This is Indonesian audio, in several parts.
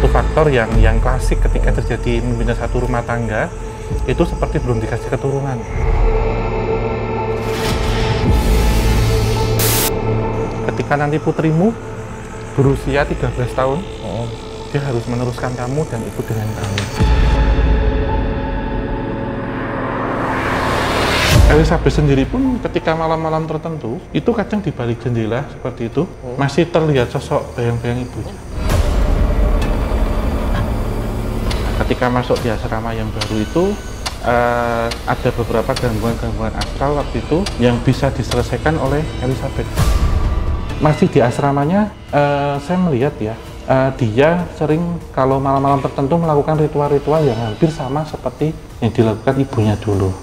satu faktor yang klasik ketika terjadi membina satu rumah tangga itu seperti belum dikasih keturunan. Ketika nanti putrimu berusia 13 tahun, dia harus meneruskan kamu dan ikut dengan kamu. Elizabeth sendiri pun ketika malam-malam tertentu, itu kadang di balik jendela seperti itu, masih terlihat sosok bayang-bayang ibunya. Ketika masuk di asrama yang baru itu, ada beberapa gangguan-gangguan astral waktu itu yang bisa diselesaikan oleh Elizabeth. Masih di asramanya, saya melihat ya, dia sering kalau malam-malam tertentu melakukan ritual-ritual yang hampir sama seperti yang dilakukan ibunya dulu.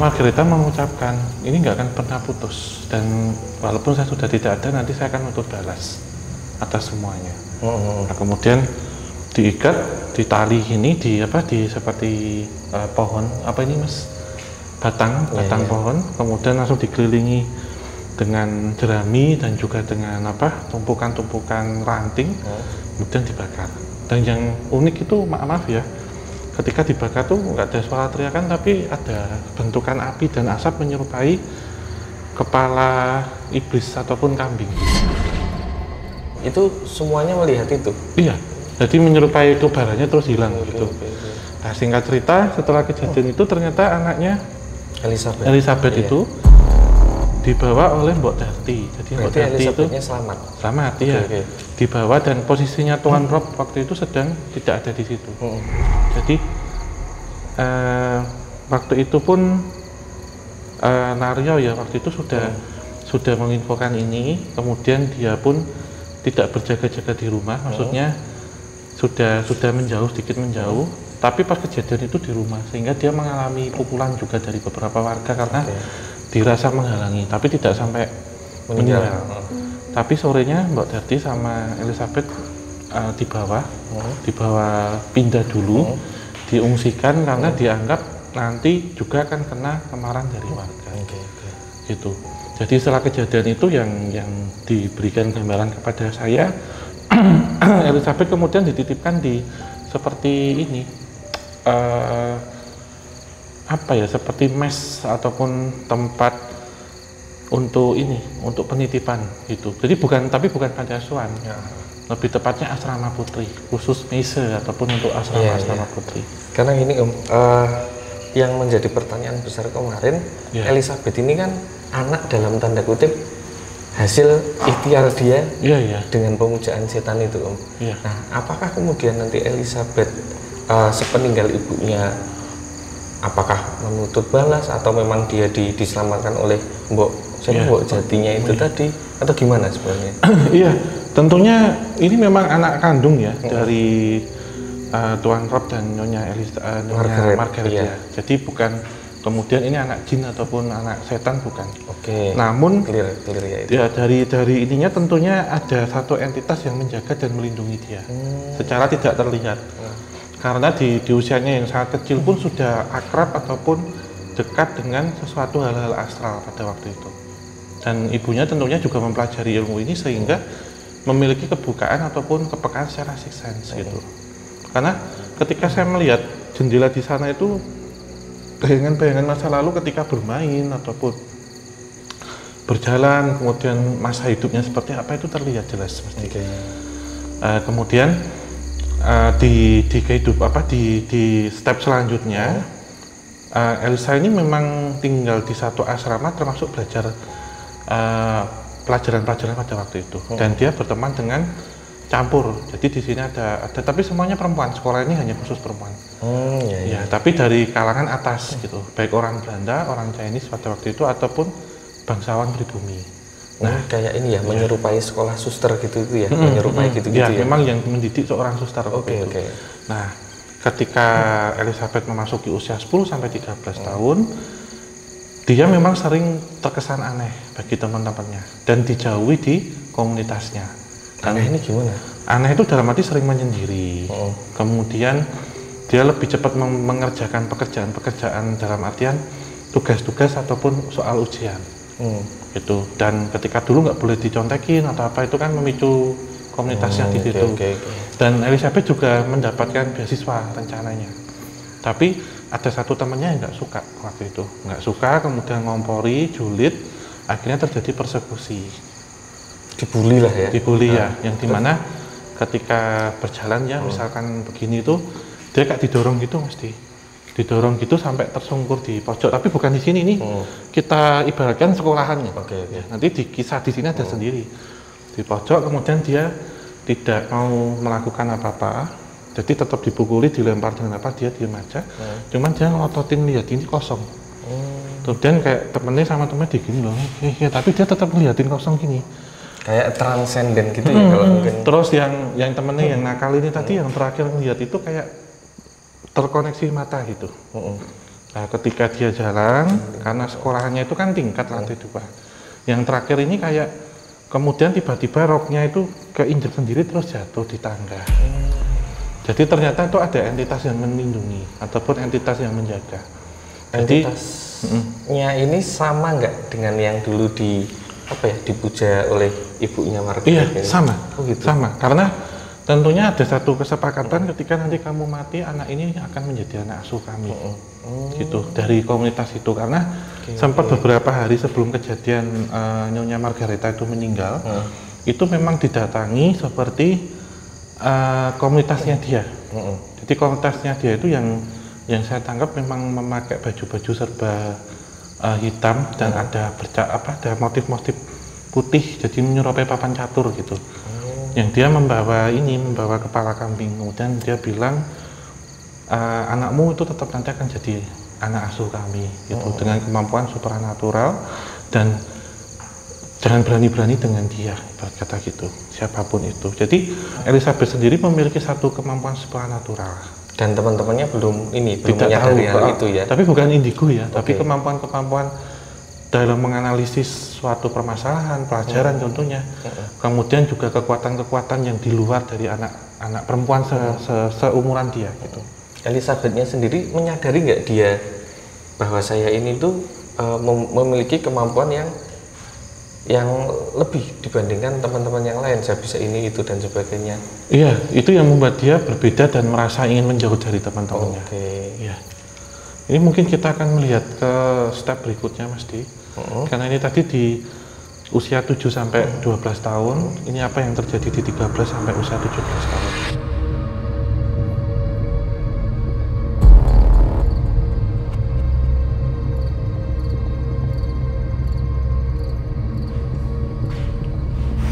Margareta mengucapkan, ini nggak akan pernah putus, dan walaupun saya sudah tidak ada, nanti saya akan menuntut balas atas semuanya. Nah, kemudian diikat, ditali ini, seperti pohon, apa ini mas? Batang pohon, kemudian langsung dikelilingi dengan jerami dan juga dengan tumpukan-tumpukan ranting, kemudian dibakar. Dan yang unik itu, maaf ya, ketika dibakar tuh nggak ada suara teriakan, tapi ada bentukan api dan asap menyerupai kepala iblis ataupun kambing. Itu semuanya melihat itu? Iya, jadi menyerupai kobarannya terus hilang gitu. Nah, singkat cerita, setelah kejadian itu ternyata anaknya Elizabeth itu dibawa oleh Mbok Darti. Jadi Mbok Darti itu selamat ya. Dibawa, dan posisinya Tuan Rob waktu itu sedang tidak ada di situ. Jadi waktu itu pun Naryo ya waktu itu sudah menginfokan ini, kemudian dia pun tidak berjaga-jaga di rumah, maksudnya sudah menjauh, sedikit menjauh, tapi pas kejadian itu di rumah, sehingga dia mengalami pukulan juga dari beberapa warga karena dirasa menghalangi, tapi tidak sampai meninggal. Tapi sorenya Mbak Darti sama Elizabeth dibawa pindah dulu, diungsikan karena dianggap nanti juga akan kena kemarahan dari warga. Gitu. Jadi setelah kejadian itu yang diberikan gambaran kepada saya, Elizabeth kemudian dititipkan di seperti ini, seperti mes ataupun tempat untuk penitipan gitu. Jadi bukan panti asuhan, lebih tepatnya asrama putri, khusus mese ataupun untuk asrama putri. Karena ini yang menjadi pertanyaan besar kemarin, Elizabeth ini kan anak dalam tanda kutip hasil ikhtiar dia dengan pemujaan setan itu, Om. Nah, apakah kemudian nanti Elizabeth sepeninggal ibunya, apakah menuntut balas atau memang dia diselamatkan oleh Mbok Jatinya itu tadi, atau gimana sebenarnya? Iya, tentunya ini memang anak kandung ya dari Tuan Rob dan Nyonya Margaret. Jadi bukan kemudian ini anak jin ataupun anak setan bukan. Oke. Namun clear ya itu. Ya dari ininya tentunya ada satu entitas yang menjaga dan melindungi dia secara tidak terlihat. Karena di usianya yang sangat kecil pun sudah akrab ataupun dekat dengan sesuatu hal-hal astral pada waktu itu. Dan ibunya tentunya juga mempelajari ilmu ini sehingga memiliki kebukaan ataupun kepekaan secara sixth sense gitu. Karena ketika saya melihat jendela di sana itu bayangan-bayangan masa lalu ketika bermain ataupun berjalan, kemudian masa hidupnya seperti apa itu terlihat jelas seperti itu. Kemudian di step selanjutnya Elisa ini memang tinggal di satu asrama termasuk belajar pelajaran-pelajaran pada waktu itu dan dia berteman dengan campur. Jadi di sini ada tapi semuanya perempuan. Sekolah ini hanya khusus perempuan. Ya, tapi dari kalangan atas gitu, baik orang Belanda, orang Chinese pada waktu itu ataupun bangsawan pribumi. Nah, kayak ini ya, menyerupai sekolah suster gitu itu ya, menyerupai gitu-gitu ya. Memang yang mendidik seorang suster. Oke. Nah, ketika Elizabeth memasuki usia 10 sampai 13 tahun, dia memang sering terkesan aneh bagi teman-temannya dan dijauhi di komunitasnya. Aneh ini gimana? Aneh itu dalam arti sering menyendiri. Kemudian dia lebih cepat mengerjakan pekerjaan dalam artian tugas-tugas ataupun soal ujian. Gitu. Dan ketika dulu nggak boleh dicontekin atau apa itu kan memicu komunitasnya di situ. Dan Elizabeth juga mendapatkan beasiswa rencananya. Tapi ada satu temannya yang nggak suka waktu itu, nggak suka, kemudian ngompori, julid, akhirnya terjadi persekusi. Dibully lah ya. Dibully ya, yang dimana ketika berjalan ya, misalkan begini itu dia kayak didorong gitu didorong gitu sampai tersungkur di pojok, tapi bukan di sini nih. Kita ibaratkan sekolahannya. Ya, nanti di kisah di sini ada sendiri di pojok, kemudian dia tidak mau melakukan apa-apa, jadi tetap dipukuli, dilempar dengan apa, dia diam aja. Cuman dia ngototin lihat ini kosong. Kemudian kayak temennya sama temennya digini loh, tapi dia tetap ngeliatin kosong gini. Kayak transenden gitu ya kalau mungkin. Terus yang temennya yang nakal ini tadi yang terakhir ngeliat itu kayak terkoneksi mata gitu. Nah, ketika dia jalan, karena sekolahannya itu kan tingkat lantai 2. Yang terakhir ini kayak kemudian tiba-tiba roknya itu keinjek sendiri terus jatuh di tangga. Jadi ternyata itu ada entitas yang melindungi ataupun entitas yang menjaga. Entitasnya ini sama nggak dengan yang dulu dipuja oleh ibunya Margaret? Iya, sama. Gitu. Sama. Karena tentunya ada satu kesepakatan ketika nanti kamu mati, anak ini akan menjadi anak asuh kami. Gitu, dari komunitas itu. Karena sempat beberapa hari sebelum kejadian Nyonya Margareta itu meninggal, itu memang didatangi seperti komunitasnya dia. Jadi komunitasnya dia itu yang saya tangkap memang memakai baju-baju serba hitam dan ada motif-motif putih, jadi menyerupai papan catur gitu. Yang dia membawa kepala kambing, kemudian dia bilang anakmu itu tetap nanti akan jadi anak asuh kami gitu, dengan kemampuan supranatural, dan jangan berani-berani dengan dia, ibarat kata gitu, siapapun itu. Jadi Elizabeth sendiri memiliki satu kemampuan supranatural. Dan teman-temannya belum menyadari hal itu ya. Tapi bukan indigo ya, tapi kemampuan-kemampuan dalam menganalisis suatu permasalahan, pelajaran contohnya. Kemudian juga kekuatan-kekuatan yang di luar dari anak perempuan seumuran dia gitu. Elizabethnya sendiri menyadari nggak dia bahwa saya ini tuh memiliki kemampuan yang lebih dibandingkan teman-teman yang lain, saya bisa ini itu dan sebagainya. Iya, itu yang membuat dia berbeda dan merasa ingin menjauh dari teman-temannya. Iya. Ini mungkin kita akan melihat ke step berikutnya, Mas Di. Karena ini tadi di usia 7 sampai 12 tahun, ini apa yang terjadi di 13 sampai usia 17 tahun.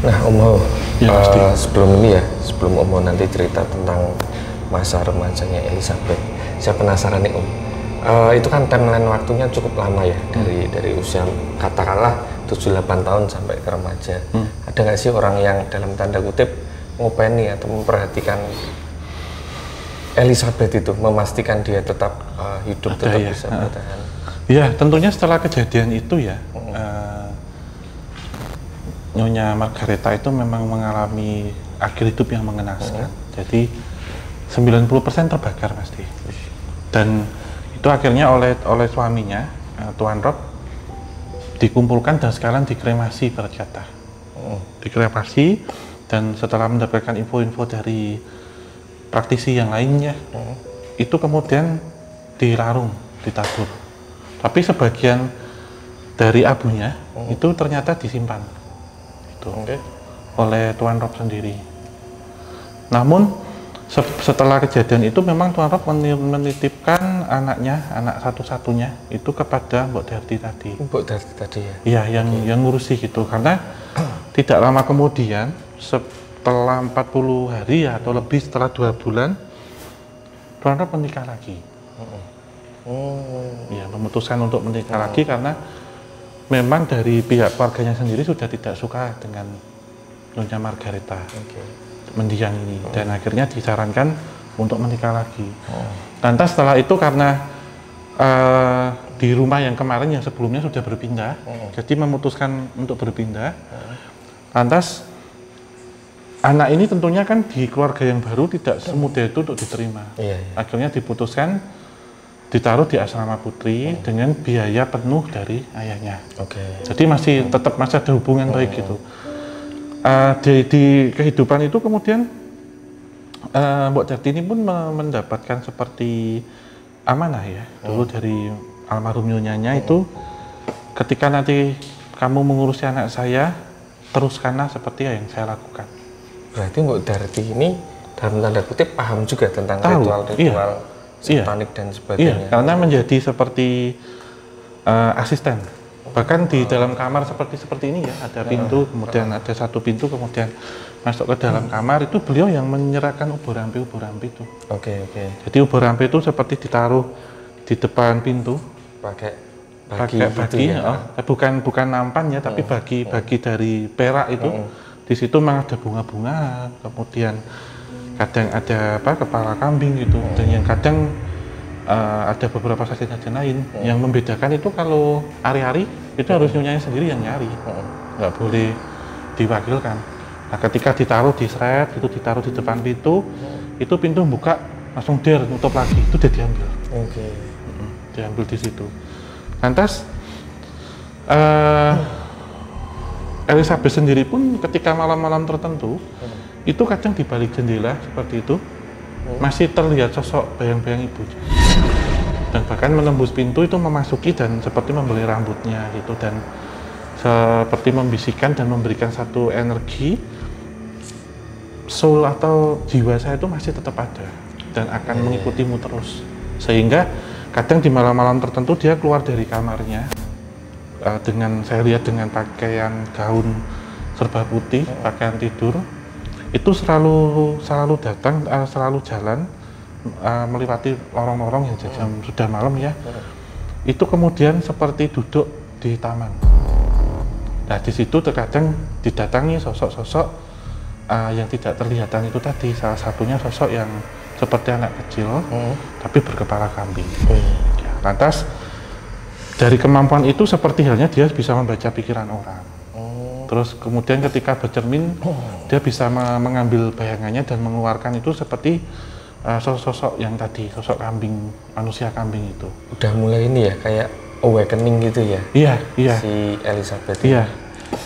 Nah, Om Ho, sebelum Om Ho nanti cerita tentang masa remajanya Elizabeth, saya penasaran nih Om. Itu kan timeline waktunya cukup lama ya, dari usia katakanlah 7-8 tahun sampai ke remaja. Ada nggak sih orang yang dalam tanda kutip ngopeni atau memperhatikan Elizabeth itu, memastikan dia tetap hidup, tetap bisa bertahan? Ya, tentunya setelah kejadian itu ya, Nyonya Margareta itu memang mengalami akhir hidup yang mengenaskan. Jadi 90% terbakar pasti. Dan itu akhirnya oleh suaminya, Tuan Rob, dikumpulkan dan sekarang dikremasi berjatah. Dikremasi, dan setelah mendapatkan info-info dari praktisi yang lainnya, itu kemudian dilarung, ditabur. Tapi sebagian dari abunya itu ternyata disimpan itu oleh Tuan Rob sendiri. Namun setelah kejadian itu memang Tuan Rob menitipkan anaknya, anak satu-satunya itu kepada Mbok Darti tadi. Mbok Darti tadi ya? Iya, yang ngurusi gitu. Karena tidak lama kemudian, setelah 40 hari atau lebih, setelah 2 bulan, Tuan Rob menikah lagi. Ya, memutuskan untuk menikah lagi karena memang dari pihak keluarganya sendiri sudah tidak suka dengan Nyonya Margareta, mendiang ini, dan akhirnya disarankan untuk menikah lagi. Lantas setelah itu karena di rumah yang kemarin yang sebelumnya sudah berpindah, jadi memutuskan untuk berpindah. Lantas anak ini tentunya kan di keluarga yang baru tidak semudah itu untuk diterima. Akhirnya diputuskan ditaruh di asrama putri dengan biaya penuh dari ayahnya. Jadi masih ada hubungan baik gitu. Di kehidupan itu kemudian Mbok Darti ini pun mendapatkan seperti amanah ya dulu dari almarhum nyonyanya itu, ketika nanti kamu mengurusi anak saya, teruskanlah seperti yang saya lakukan. Berarti Mbok Darti ini dalam tanda kutip paham juga tentang ritual-ritual satanik dan sebagainya. Karena menjadi seperti asisten. Bahkan di dalam kamar seperti ini ya, ada pintu, kemudian ada satu pintu, kemudian masuk ke dalam kamar, itu beliau yang menyerahkan ubur ampi itu. Jadi ubur ampi itu seperti ditaruh di depan pintu, pakai bagi ya? bukan nampan ya, tapi bagi dari perak itu. Di situ memang ada bunga-bunga, kemudian kadang ada kepala kambing gitu, dan yang kadang ada beberapa sajian-sajian lain. Yang membedakan itu kalau hari-hari itu harus nyonyanya sendiri yang nyari, nggak boleh diwakilkan. Nah, ketika ditaruh di seret, itu ditaruh di depan pintu, itu pintu buka langsung nutup lagi, itu udah diambil. Diambil di situ. Lantas Elizabeth sendiri pun ketika malam-malam tertentu itu kadang di balik jendela seperti itu masih terlihat sosok bayang-bayang ibu, dan bahkan menembus pintu itu memasuki dan seperti membeli rambutnya gitu, dan seperti membisikkan dan memberikan satu energi soul atau jiwa saya itu masih tetap ada dan akan mengikutimu terus. Sehingga kadang di malam-malam tertentu dia keluar dari kamarnya dengan, saya lihat dengan pakaian gaun serba putih, pakaian tidur, itu selalu datang, selalu jalan melewati lorong-lorong yang jam sudah malam ya. Itu kemudian seperti duduk di taman. Nah, di situ terkadang didatangi sosok-sosok yang tidak terlihatan itu tadi. Salah satunya sosok yang seperti anak kecil, tapi berkepala kambing. Ya, lantas dari kemampuan itu seperti halnya dia bisa membaca pikiran orang. Terus kemudian ketika bercermin, dia bisa mengambil bayangannya dan mengeluarkan itu seperti sosok-sosok yang tadi, sosok kambing, manusia kambing itu. Udah mulai ini ya, kayak awakening gitu ya? Iya. Si Elizabeth. Iya.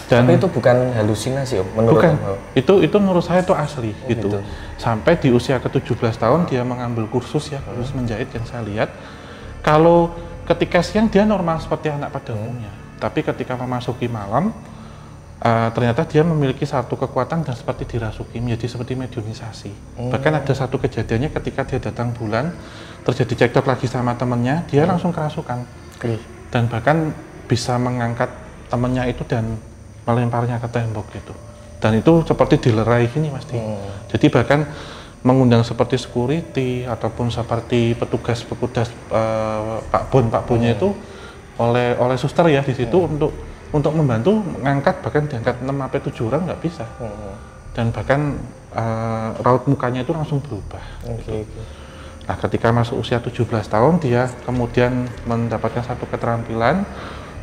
Dan tapi itu bukan halusinasi Om, menurut bukan. Om? Itu menurut saya itu asli gitu. Sampai di usia ke-17 tahun dia mengambil kursus ya, kursus menjahit yang saya lihat. Kalau ketika siang dia normal seperti anak pada umumnya. Tapi ketika memasuki malam, ternyata dia memiliki satu kekuatan dan seperti dirasuki, menjadi seperti mediumisasi. Bahkan ada satu kejadiannya ketika dia datang bulan, terjadi cekcok lagi sama temennya, dia langsung kerasukan. Dan bahkan bisa mengangkat temennya itu dan melemparnya ke tembok gitu. Dan itu seperti dilerai gini pasti. Jadi bahkan mengundang seperti security ataupun seperti petugas Pak Bonnya itu oleh suster ya di situ untuk membantu mengangkat, bahkan diangkat 6-7 orang nggak bisa. Dan bahkan raut mukanya itu langsung berubah. Nah, ketika masuk usia 17 tahun, dia kemudian mendapatkan satu keterampilan,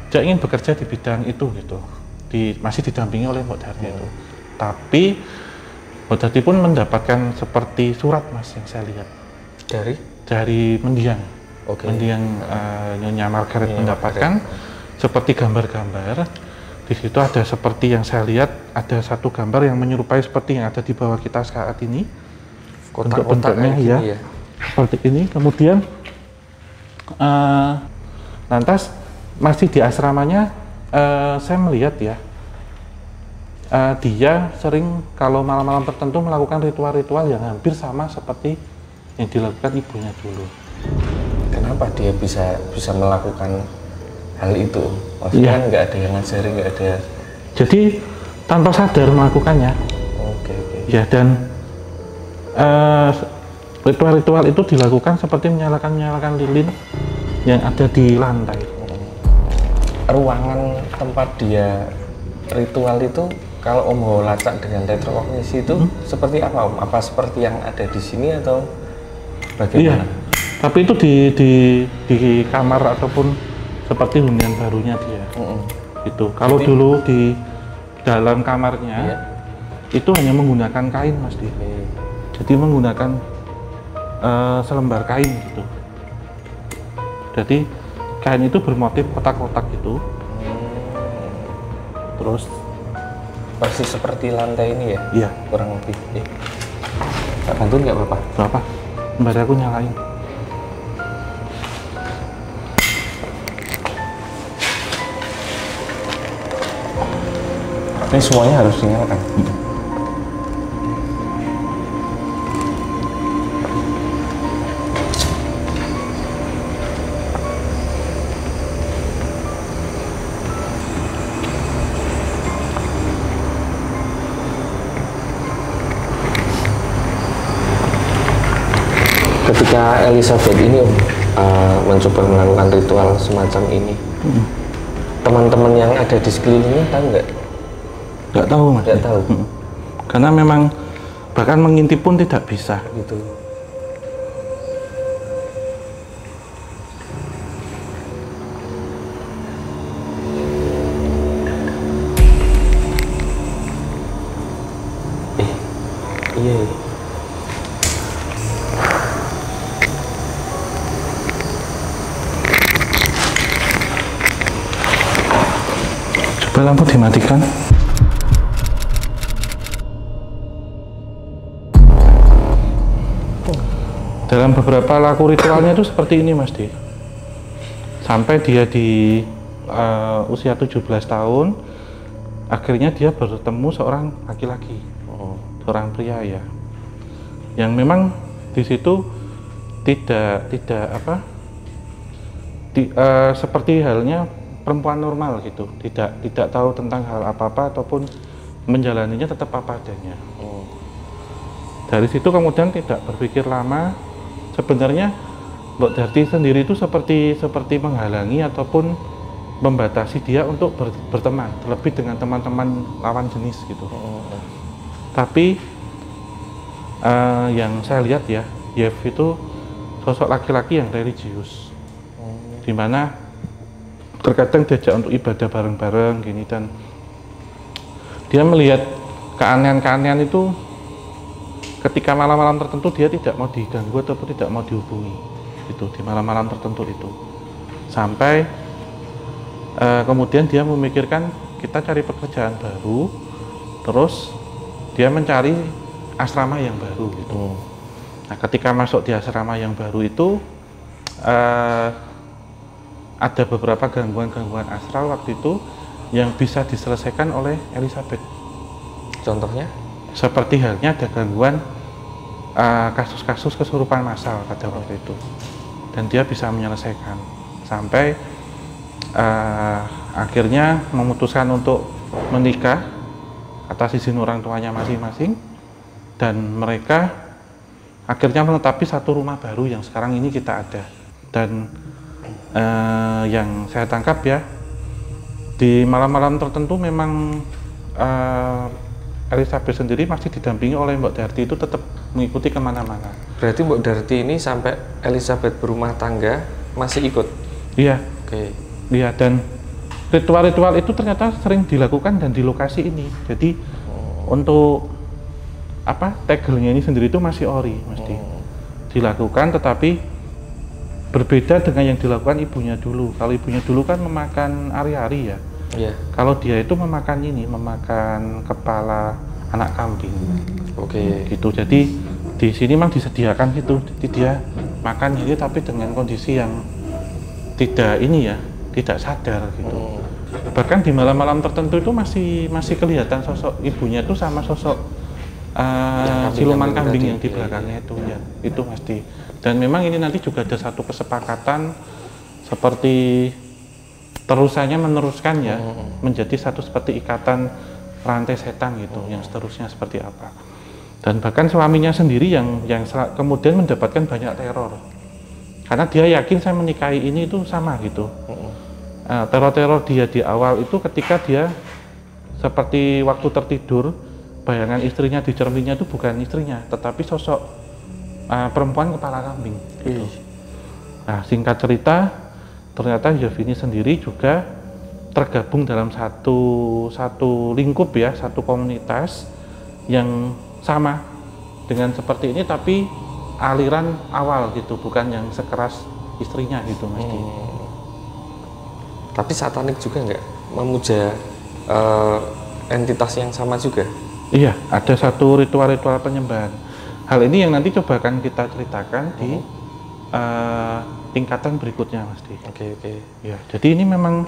dia ingin bekerja di bidang itu gitu. Masih didampingi oleh Mbok Darti itu. Tapi Mbok Darti pun mendapatkan seperti surat Mas yang saya lihat. Dari mendiang. Mendiang Nyonya Margaret mendapatkan seperti gambar-gambar. Di situ ada seperti yang saya lihat, ada satu gambar yang menyerupai seperti yang ada di bawah kita saat ini. Bentuk-bentuknya ya. Seperti ini, kemudian lantas masih di asramanya saya melihat ya, dia sering kalau malam-malam tertentu melakukan ritual-ritual yang hampir sama seperti yang dilakukan ibunya dulu. Kenapa dia bisa melakukan hal itu? Maksudnya kan nggak ada yang ngajari, nggak ada. Jadi tanpa sadar melakukannya. Ya, dan ritual-ritual itu dilakukan seperti menyalakan lilin yang ada di lantai. Ruangan tempat dia ritual itu, kalau Om lacak dengan retrokognisi itu seperti apa Om? Apa seperti yang ada di sini atau bagaimana? Iya, tapi itu di kamar ataupun seperti hunian barunya dia. Itu kalau dulu di dalam kamarnya itu hanya menggunakan kain Mas Di. Jadi menggunakan selembar kain gitu. Jadi kain itu bermotif kotak-kotak gitu. Terus persis seperti lantai ini ya? Iya, kurang lebih. Tak bantuin nggak apa-apa? Berapa? Mbak aku nyalain. Ini semuanya harus dinyalakan. Ketika Elizabeth ini mencoba melakukan ritual semacam ini, teman-teman yang ada di sekelilingnya tahu nggak? Nggak tahu Mas. Nggak tahu. Karena memang bahkan mengintip pun tidak bisa. Gitu. Iya. Coba lampu dimatikan. Dalam beberapa laku ritualnya itu seperti ini Mas Di. Sampai dia di usia 17 tahun, akhirnya dia bertemu seorang laki-laki, seorang pria ya, yang memang di situ tidak seperti halnya perempuan normal gitu, tidak tahu tentang hal apa-apa ataupun menjalaninya tetap apa adanya. Dari situ kemudian tidak berpikir lama, sebenarnya Mbok Darti sendiri itu seperti menghalangi ataupun membatasi dia untuk berteman, terlebih dengan teman-teman lawan jenis gitu. Tapi yang saya lihat ya, Yev itu sosok laki-laki yang religius, dimana terkadang diajak untuk ibadah bareng-bareng gini, dan dia melihat keanehan-keanehan itu ketika malam-malam tertentu dia tidak mau diganggu ataupun tidak mau dihubungi itu di malam-malam tertentu itu, sampai kemudian dia memikirkan kita cari pekerjaan baru, terus dia mencari asrama yang baru gitu. Nah, ketika masuk di asrama yang baru itu ada beberapa gangguan-gangguan astral waktu itu yang bisa diselesaikan oleh Elizabeth. Contohnya? Seperti halnya ada gangguan kasus-kasus kesurupan massal pada waktu itu, dan dia bisa menyelesaikan sampai akhirnya memutuskan untuk menikah atas izin orang tuanya masing-masing, dan mereka akhirnya menetapi satu rumah baru yang sekarang ini kita ada. Dan yang saya tangkap ya, di malam-malam tertentu memang Elizabeth sendiri masih didampingi oleh Mbok Darti itu tetap mengikuti kemana-mana. Berarti Mbok Darti ini sampai Elizabeth berumah tangga masih ikut? Iya. Oke. Iya, dan ritual-ritual itu ternyata sering dilakukan dan di lokasi ini. Jadi untuk tegelnya ini sendiri itu masih ori, mesti dilakukan, tetapi berbeda dengan yang dilakukan ibunya dulu. Kalau ibunya dulu kan memakan ari-ari ya. Iya. Kalau dia itu memakan kepala anak kambing. Oke. Gitu. Jadi di sini memang disediakan gitu. Jadi dia makan ini tapi dengan kondisi yang tidak sadar gitu. Bahkan di malam-malam tertentu itu masih kelihatan sosok ibunya itu sama sosok siluman kambing yang di belakangnya itu ya. Itu pasti. Dan memang ini nanti juga ada satu kesepakatan seperti terusannya meneruskan ya, menjadi satu seperti ikatan rantai setan gitu, yang seterusnya seperti apa. Dan bahkan suaminya sendiri yang kemudian mendapatkan banyak teror. Karena dia yakin saya menikahi ini itu sama gitu. Teror-teror dia di awal itu ketika dia seperti waktu tertidur, bayangan istrinya di cerminnya itu bukan istrinya, tetapi sosok perempuan kepala kambing. Gitu. Nah, singkat cerita, ternyata Yovini sendiri juga tergabung dalam satu lingkup ya, satu komunitas yang sama dengan seperti ini, tapi aliran awal gitu, bukan yang sekeras istrinya gitu, mesti. Tapi satanik juga nggak memuja entitas yang sama juga? Iya, ada satu ritual-ritual penyembahan. Hal ini yang nanti coba akan kita ceritakan di tingkatan berikutnya, Mas Di. Oke. Ya, jadi ini memang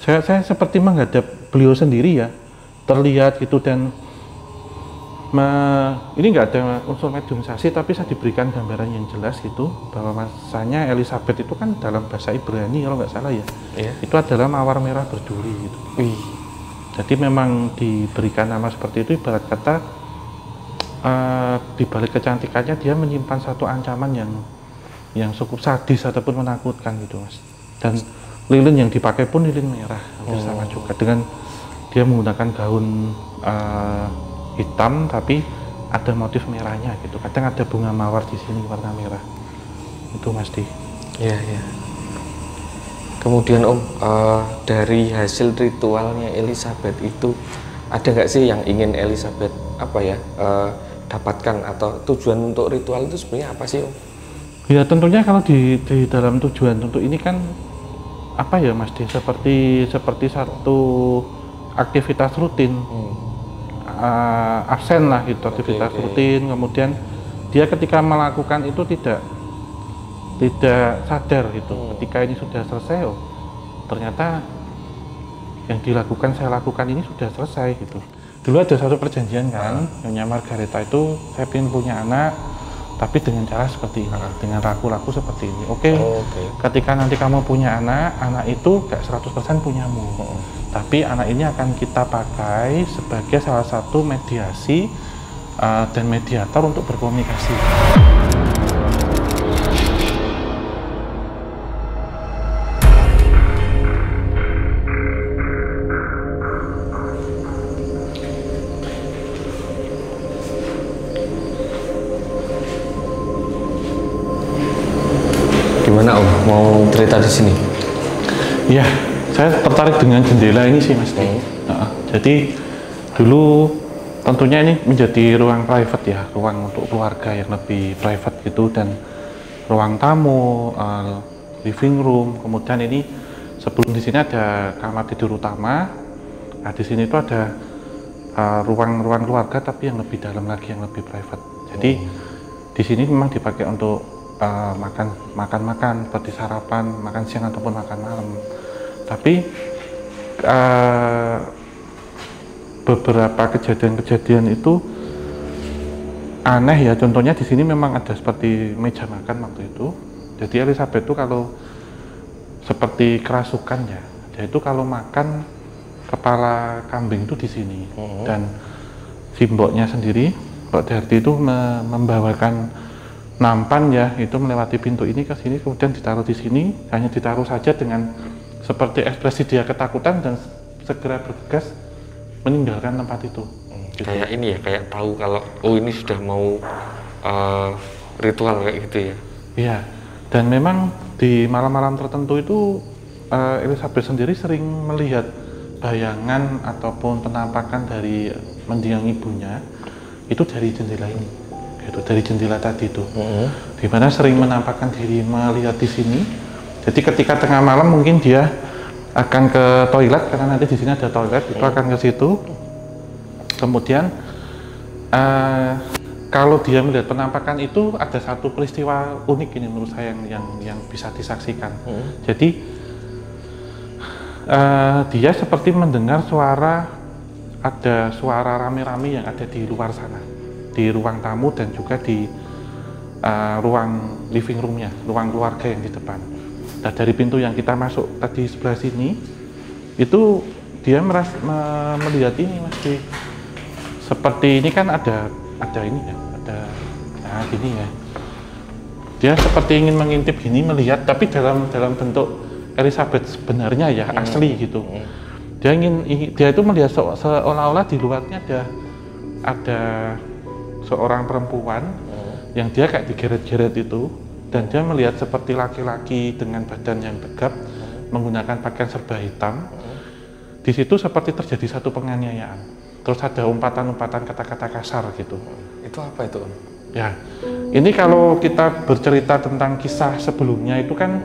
saya seperti menghadap beliau sendiri ya, terlihat gitu, dan ini nggak ada unsur mediumisasi, tapi saya diberikan gambaran yang jelas gitu bahwa masanya Elizabeth itu kan dalam bahasa Ibrani kalau nggak salah ya, itu adalah mawar merah berduri gitu. Jadi memang diberikan nama seperti itu, ibarat kata di balik kecantikannya dia menyimpan satu ancaman yang cukup sadis ataupun menakutkan gitu, Mas. Dan lilin yang dipakai pun lilin merah, hampir sama juga, dengan dia menggunakan gaun hitam tapi ada motif merahnya gitu. Kadang ada bunga mawar di sini warna merah. Itu, Mas Di. Iya. Kemudian Om, dari hasil ritualnya Elizabeth itu ada nggak sih yang ingin Elizabeth dapatkan, atau tujuan untuk ritual itu sebenarnya apa sih Om? Ya tentunya kalau di dalam tujuan untuk ini kan Mas Di, seperti satu aktivitas rutin, absen lah gitu, aktivitas rutin. Kemudian dia ketika melakukan itu tidak sadar gitu. Ketika ini sudah selesai, ternyata yang saya lakukan ini sudah selesai gitu. Dulu ada satu perjanjian kan, Nyonya Margareta itu, saya ingin punya anak tapi dengan cara seperti ini, dengan laku-laku seperti ini. Oke. Ketika nanti kamu punya anak itu gak 100% punyamu, tapi anak ini akan kita pakai sebagai salah satu mediasi dan mediator untuk berkomunikasi. Gimana Om, mau cerita di sini? Ya, saya tertarik dengan jendela ini sih, Mas. Jadi dulu tentunya ini menjadi ruang private ya, ruang untuk keluarga yang lebih private gitu, dan ruang tamu, living room. Kemudian ini sebelum di sini ada kamar tidur utama. Nah, di sini itu ada ruang-ruang keluarga tapi yang lebih dalam lagi, yang lebih private. Jadi di sini memang dipakai untuk makan seperti sarapan, makan siang ataupun makan malam. Tapi beberapa kejadian-kejadian itu aneh ya. Contohnya di sini memang ada seperti meja makan waktu itu. Jadi Elizabeth itu kalau seperti kerasukan ya, yaitu kalau makan kepala kambing itu di sini. Dan si mboknya sendiri, Mbok Darti itu membawakan nampan ya, itu melewati pintu ini ke sini, kemudian ditaruh di sini, hanya ditaruh saja dengan seperti ekspresi dia ketakutan dan segera bergegas meninggalkan tempat itu. Kayak ini ya, kayak tahu kalau ini sudah mau ritual kayak gitu ya. Iya, dan memang di malam-malam tertentu itu Elizabeth sendiri sering melihat bayangan ataupun penampakan dari mendiang ibunya itu dari jendela ini, gitu, dari jendela tadi itu, di mana sering menampakkan diri melihat di sini. Jadi ketika tengah malam mungkin dia akan ke toilet karena nanti di sini ada toilet, itu akan ke situ. Kemudian kalau dia melihat penampakan itu ada satu peristiwa unik ini menurut saya yang bisa disaksikan. Jadi dia seperti mendengar ada suara rame-rame yang ada di luar sana, di ruang tamu dan juga di ruang living roomnya, ruang keluarga yang di depan. Nah, dari pintu yang kita masuk tadi sebelah sini, itu dia melihat ini Mas Di. Seperti ini kan ada ini ya, nah gini ya. Dia seperti ingin mengintip gini, melihat, tapi dalam bentuk Elizabeth sebenarnya ya, asli gitu. Dia itu melihat seolah-olah di luarnya ada seorang perempuan yang dia kayak digeret-geret itu, dan dia melihat seperti laki-laki dengan badan yang tegap menggunakan pakaian serba hitam. Di situ seperti terjadi satu penganiayaan. Terus ada umpatan-umpatan kata-kata kasar gitu. Itu apa itu? Ya, ini kalau kita bercerita tentang kisah sebelumnya itu kan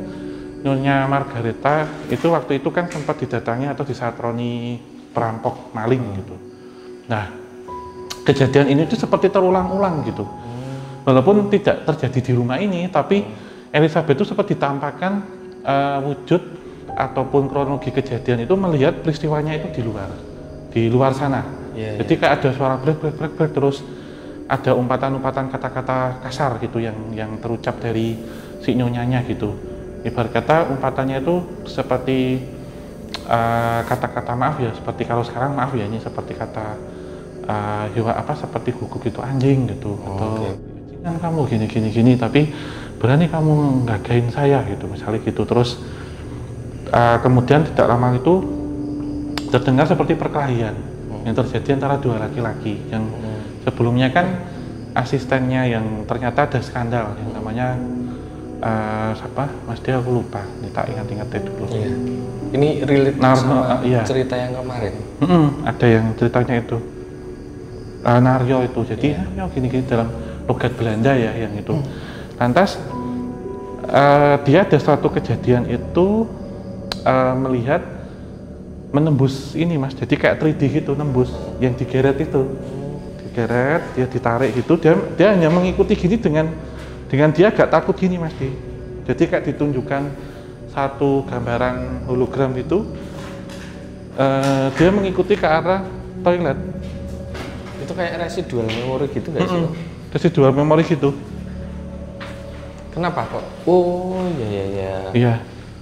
Nyonya Margareta itu waktu itu kan sempat didatangi atau disatroni perampok maling gitu. Nah, kejadian ini tuh seperti terulang-ulang gitu. Walaupun tidak terjadi di rumah ini, tapi Elizabeth itu seperti ditampakkan wujud ataupun kronologi kejadian itu melihat peristiwanya itu di luar sana. Jadi kayak ada suara brek terus ada umpatan-umpatan kata-kata kasar gitu yang terucap dari si nyonyanya gitu. Ibarat kata umpatannya itu seperti kata-kata maaf ya, seperti kalau sekarang maaf ya, ini seperti kata seperti guguk gitu, anjing gitu, atau kan kamu gini tapi berani kamu ngagain saya gitu, misalnya gitu. Terus kemudian tidak lama itu terdengar seperti perkelahian yang terjadi antara dua laki-laki yang sebelumnya kan asistennya yang ternyata ada skandal yang namanya siapa? Mas Dia aku lupa, tak ingat dulu. Iya. Ini relate sama cerita yang kemarin. Ada yang ceritanya itu Naryo itu, jadi gini-gini dalam logat Belanda ya yang itu. Lantas dia ada suatu kejadian itu melihat menembus ini Mas, jadi kayak 3D gitu, nembus yang digeret itu, dia ditarik gitu, dia hanya mengikuti gini dengan dia gak takut gini Mas Di. Jadi kayak ditunjukkan satu gambaran hologram itu, dia mengikuti ke arah toilet. Itu kayak residual memori gitu nggak sih? Residual memori gitu. Kenapa kok? Oh iya. Iya.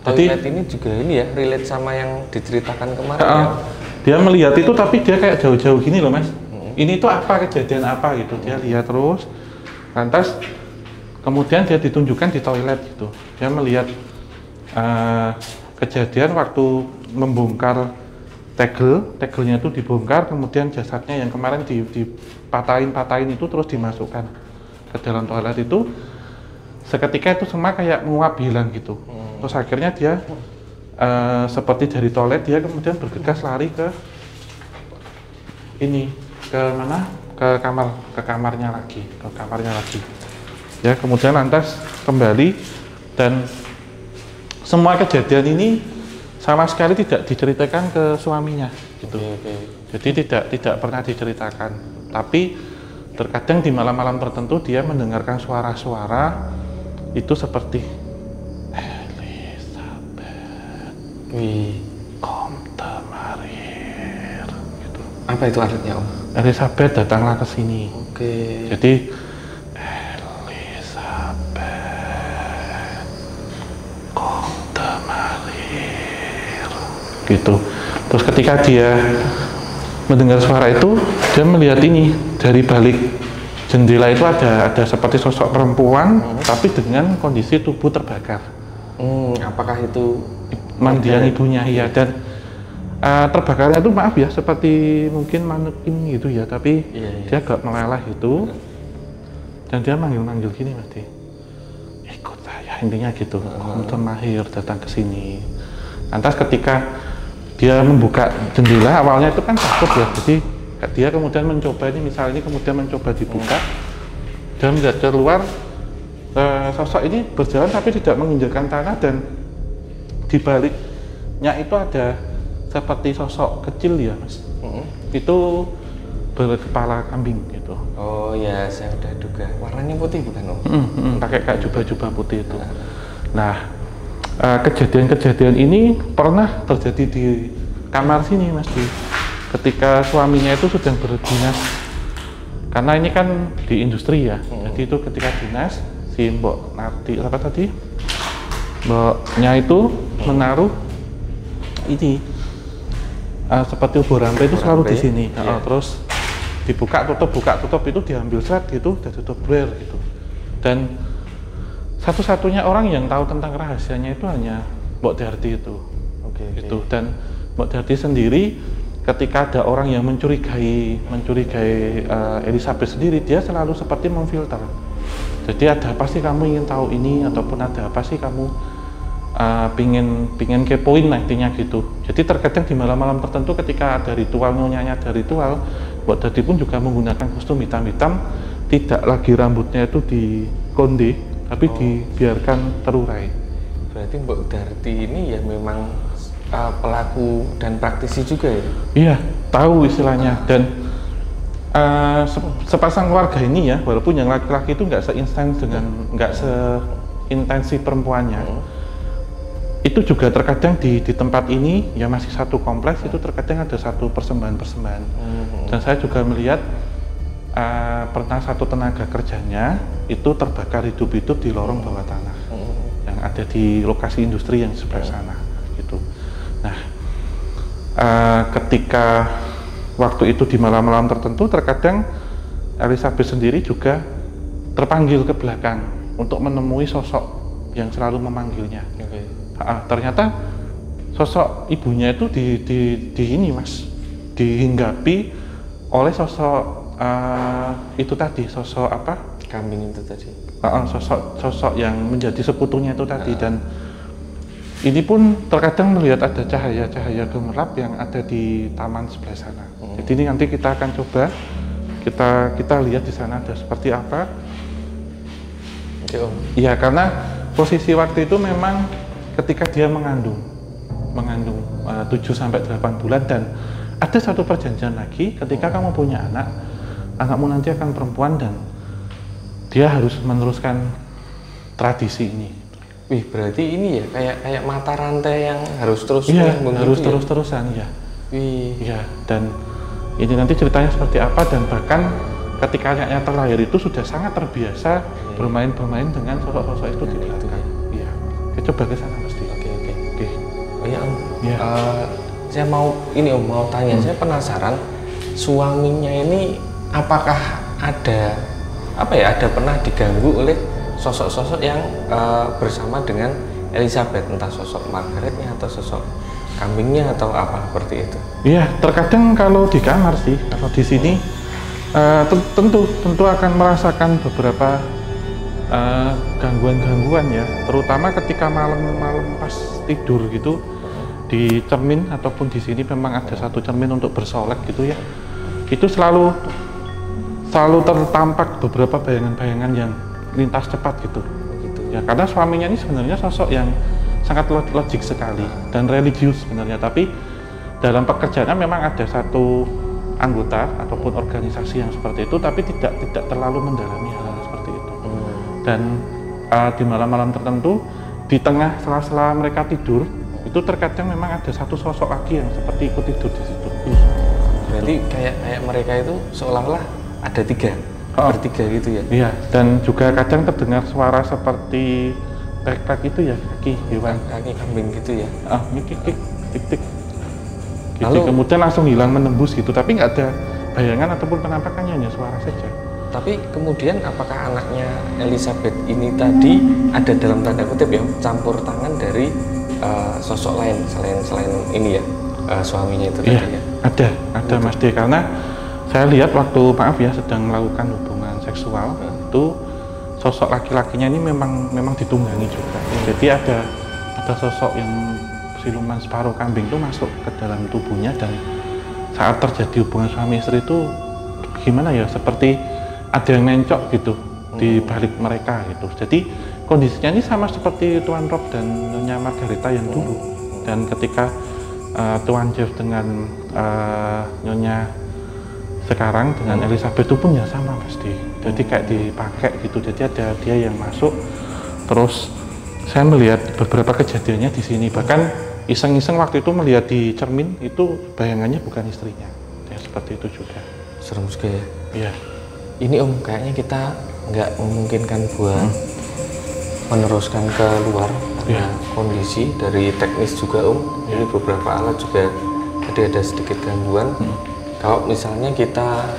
Toilet ini juga ini ya, relate sama yang diceritakan kemarin ya. Dia melihat itu tapi dia kayak jauh-jauh gini loh Mas. Ini tuh apa, kejadian apa gitu. Dia lihat terus. Lantas kemudian dia ditunjukkan di toilet gitu. Dia melihat kejadian waktu membongkar tegelnya itu dibongkar, kemudian jasadnya yang kemarin dipatahin itu terus dimasukkan ke dalam toilet itu. Seketika itu semua kayak menguap hilang gitu. Terus akhirnya dia seperti dari toilet dia kemudian bergegas lari ke mana? Ke kamarnya lagi. Ya, kemudian lantas kembali dan semua kejadian ini sama sekali tidak diceritakan ke suaminya gitu. Jadi tidak pernah diceritakan. Tapi terkadang di malam-malam tertentu dia mendengarkan suara-suara itu seperti Elizabeth, Comte Marir gitu. Apa itu artinya Om? Elizabeth datanglah ke sini. Jadi gitu. Terus ketika dia mendengar suara itu, dia melihat ini dari balik jendela itu ada seperti sosok perempuan, tapi dengan kondisi tubuh terbakar. Apakah itu mandian ibunya? Iya, dan terbakarnya itu maaf ya, seperti mungkin manekin gitu ya, tapi dia agak meleleh itu. Dan dia manggil-manggil gini Mas Di, ikut saya, intinya gitu. Kamu termahir datang ke sini. Lantas ketika dia membuka jendela, awalnya itu kan takut ya, jadi dia kemudian mencoba ini, misalnya ini kemudian mencoba dibuka dan melihat keluar sosok ini berjalan tapi tidak menginjakkan tanah, dan di baliknya itu ada seperti sosok kecil ya Mas. Itu berkepala kambing gitu. Oh ya, saya udah duga. Warnanya putih bukan Om? Pakai kayak jubah-jubah putih itu. Nah, kejadian-kejadian ini pernah terjadi di kamar sini Mas Di. Ketika suaminya itu sedang berdinas, karena ini kan di industri ya. Jadi itu ketika dinas, si Mbok Nati apa tadi, Mboknya itu menaruh ini seperti ubur rampe itu selalu di sini. Terus dibuka tutup itu diambil seret gitu, udah tutup ber gitu. Dan satu-satunya orang yang tahu tentang rahasianya itu hanya Mbok Darti itu. Gitu. Dan Mbok Darti sendiri ketika ada orang yang mencurigai Elizabeth sendiri, dia selalu seperti memfilter. Jadi ada apa sih kamu ingin tahu ini, ataupun ada apa sih kamu pingin kepoin, intinya gitu. Jadi terkadang di malam-malam tertentu ketika ada ritual, nyonyanya ada ritual, Mbok Darti pun juga menggunakan kostum hitam-hitam, tidak lagi rambutnya itu dikonde, tapi dibiarkan terurai. Berarti Mbok Darti ini ya memang pelaku dan praktisi juga ya? Iya, tahu istilahnya. Dan sepasang keluarga ini ya, walaupun yang laki-laki itu nggak seintensif perempuannya, itu juga terkadang di tempat ini ya masih satu kompleks itu terkadang ada satu persembahan. Dan saya juga melihat pernah satu tenaga kerjanya itu terbakar hidup-hidup di lorong bawah tanah yang ada di lokasi industri yang sebelah sana gitu. Nah, ketika waktu itu di malam-malam tertentu, terkadang Elizabeth sendiri juga terpanggil ke belakang untuk menemui sosok yang selalu memanggilnya. Ternyata sosok ibunya itu di ini Mas, dihinggapi oleh sosok itu tadi, sosok apa? Kambing itu tadi. Sosok yang menjadi sekutunya itu tadi. Dan ini pun terkadang melihat ada cahaya-cahaya gemerlap yang ada di taman sebelah sana. Jadi ini nanti kita akan coba kita lihat di sana ada seperti apa. Iya, karena posisi waktu itu memang ketika dia mengandung 7-8 bulan, dan ada satu perjanjian lagi ketika kamu punya anakmu nanti akan perempuan dan dia harus meneruskan tradisi ini. Wih, berarti ini ya kayak mata rantai yang harus terus harus terus-terusan ya. Iya, dan ini nanti ceritanya seperti apa, dan bahkan ketika anaknya terlahir itu sudah sangat terbiasa bermain dengan sosok-sosok itu di belakang. Iya. Kita coba ke sana pasti. Oke. Oh ya Om. Ya. Saya mau tanya, saya penasaran suaminya ini apakah ada pernah diganggu oleh sosok-sosok yang bersama dengan Elizabeth, entah sosok Margaretnya atau sosok kambingnya atau apa seperti itu? Iya, terkadang kalau di kamar sih, kalau di sini tentu akan merasakan beberapa gangguan-gangguan ya, terutama ketika malam-malam pas tidur gitu, di cermin ataupun di sini memang ada satu cermin untuk bersolek gitu ya, itu selalu tertampak beberapa bayangan-bayangan yang lintas cepat gitu ya, karena suaminya ini sebenarnya sosok yang sangat logik sekali dan religius sebenarnya, tapi dalam pekerjaannya memang ada satu anggota ataupun organisasi yang seperti itu, tapi tidak terlalu mendalami hal seperti itu. Dan di malam-malam tertentu di tengah sela-sela mereka tidur itu terkadang memang ada satu sosok lagi yang seperti ikut tidur di situ. Berarti kayak mereka itu seolah-olah ada bertiga gitu ya? Iya, dan juga kadang terdengar suara seperti tek-tek itu ya, kaki hewan, kaki kambing gitu ya? Tik-tik gitu. Lalu kemudian langsung hilang menembus gitu, tapi nggak ada bayangan ataupun penampakannya, hanya suara saja. Tapi kemudian apakah anaknya Elizabeth ini tadi ada dalam tanda kutip ya campur tangan dari sosok lain selain ini ya, suaminya itu tadi ya? Ada Mas D, karena saya lihat waktu sedang melakukan hubungan seksual itu sosok laki-lakinya ini memang ditunggangi juga. Jadi ada sosok yang siluman separuh kambing itu masuk ke dalam tubuhnya, dan saat terjadi hubungan suami istri itu gimana ya, seperti ada yang mencok gitu di balik mereka gitu. Jadi kondisinya ini sama seperti Tuan Rob dan Nyonya Margarita yang dulu. Dan ketika Tuan Jeff dengan Nyonya sekarang dengan Elizabeth itu pun ya sama pasti. Jadi kayak dipakai gitu. Jadi ada dia yang masuk. Terus saya melihat beberapa kejadiannya di sini. Bahkan iseng-iseng waktu itu melihat di cermin itu bayangannya bukan istrinya. Ya seperti itu juga. Serem sekali ya. Iya. Ini Om, kayaknya kita nggak memungkinkan buat meneruskan ke luar karena kondisi dari teknis juga Om. Ini beberapa alat juga tadi ada sedikit gangguan. Kalau misalnya kita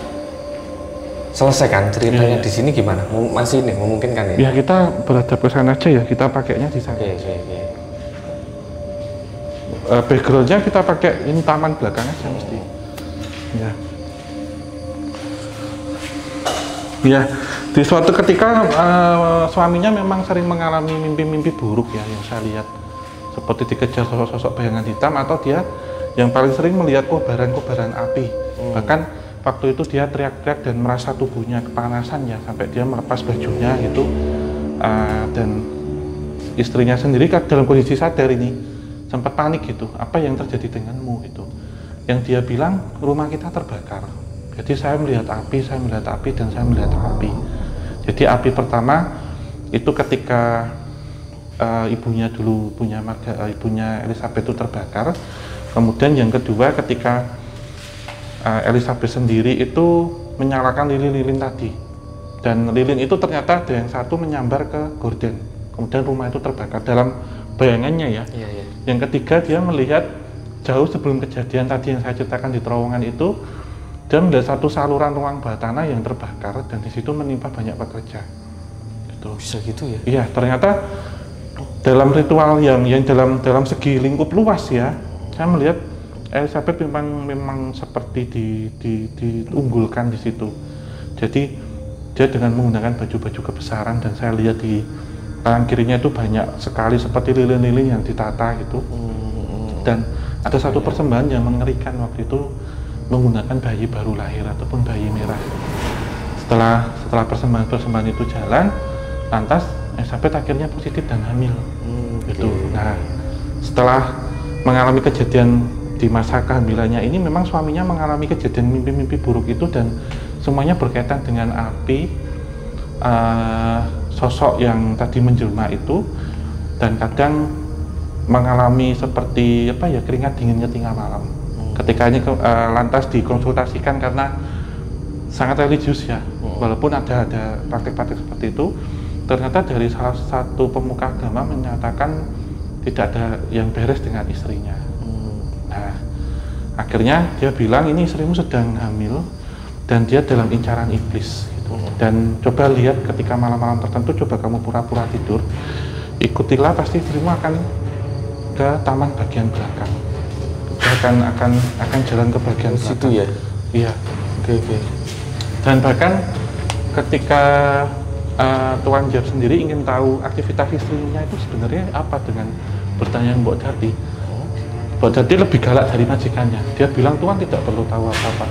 selesaikan ceritanya di sini gimana? Masih ini memungkinkan ya? Ya kita beradab ke sana aja ya, kita pakainya di sana. Oke. Backgroundnya kita pakai ini taman belakang aja mesti. Ya. Ya, di suatu ketika suaminya memang sering mengalami mimpi-mimpi buruk ya yang saya lihat, seperti dikejar sosok-sosok bayangan hitam, atau dia yang paling sering melihat kobaran-kobaran api. Bahkan waktu itu dia teriak-teriak dan merasa tubuhnya kepanasan ya, sampai dia melepas bajunya gitu. Dan istrinya sendiri dalam kondisi sadar ini sempat panik gitu, apa yang terjadi denganmu gitu. Yang dia bilang rumah kita terbakar. Jadi saya melihat api, dan saya melihat api. Jadi api pertama itu ketika ibunya dulu, ibunya Elizabeth itu terbakar. Kemudian yang kedua ketika Elizabeth sendiri itu menyalakan lilin-lilin tadi. Dan lilin itu ternyata ada yang satu menyambar ke gorden. Kemudian rumah itu terbakar dalam bayangannya ya. Yang ketiga dia melihat jauh sebelum kejadian tadi yang saya ceritakan di terowongan itu, dan ada satu saluran ruang bawah tanah yang terbakar, dan di situ menimpa banyak pekerja. Gitu. Bisa gitu ya? Iya, ternyata dalam ritual yang dalam segi lingkup luas ya, saya melihat Elizabeth memang seperti diunggulkan di situ. Jadi dia dengan menggunakan baju-baju kebesaran, dan saya lihat di tangan kirinya itu banyak sekali seperti lilin-lilin yang ditata gitu. Dan ada satu persembahan yang mengerikan waktu itu, menggunakan bayi baru lahir ataupun bayi merah. Setelah persembahan itu jalan, lantas Elizabeth akhirnya positif dan hamil. Gitu. Nah, setelah mengalami kejadian di masa kehamilannya ini, memang suaminya mengalami kejadian mimpi-mimpi buruk itu, dan semuanya berkaitan dengan api, sosok yang tadi menjelma itu, dan kadang mengalami seperti keringat dinginnya tengah malam. Ketika ini lantas dikonsultasikan karena sangat religius ya, walaupun ada praktik-praktik seperti itu, ternyata dari salah satu pemuka agama menyatakan tidak ada yang beres dengan istrinya. Nah, akhirnya dia bilang ini istrimu sedang hamil dan dia dalam incaran iblis gitu. Dan coba lihat ketika malam-malam tertentu, coba kamu pura-pura tidur, ikutilah, pasti istrimu akan ke taman bagian belakang. Akan jalan ke bagian situ ya? Iya. Oke. Dan bahkan ketika Tuan Jeff sendiri ingin tahu aktivitas istrinya itu sebenarnya apa dengan bertanya Mbok Dati. Mbok Dati lebih galak dari majikannya. Dia bilang Tuan tidak perlu tahu apa-apa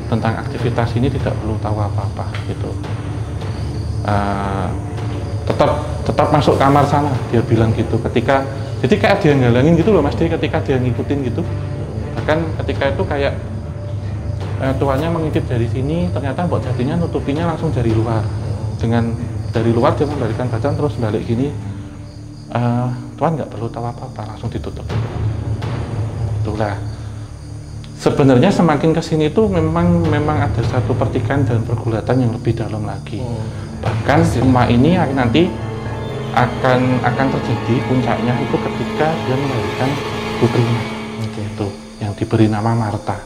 tentang aktivitas ini, tidak perlu tahu apa-apa gitu. Tetap masuk kamar sana, dia bilang gitu. Jadi kayak dia ngalangin gitu loh Mas, ketika dia ngikutin gitu. Bahkan ketika itu kayak tuannya mengintip dari sini, ternyata Mbok Jatinya nutupinya langsung dari luar. Dari luar dia membalikkan badan terus balik gini. Tuan nggak perlu tahu apa-apa, langsung ditutup. Itulah. Sebenarnya semakin kesini itu memang ada satu pertikaian dan pergulatan yang lebih dalam lagi. Bahkan semua ini nanti akan terjadi puncaknya itu ketika dia melahirkan putrinya, itu yang diberi nama Martha.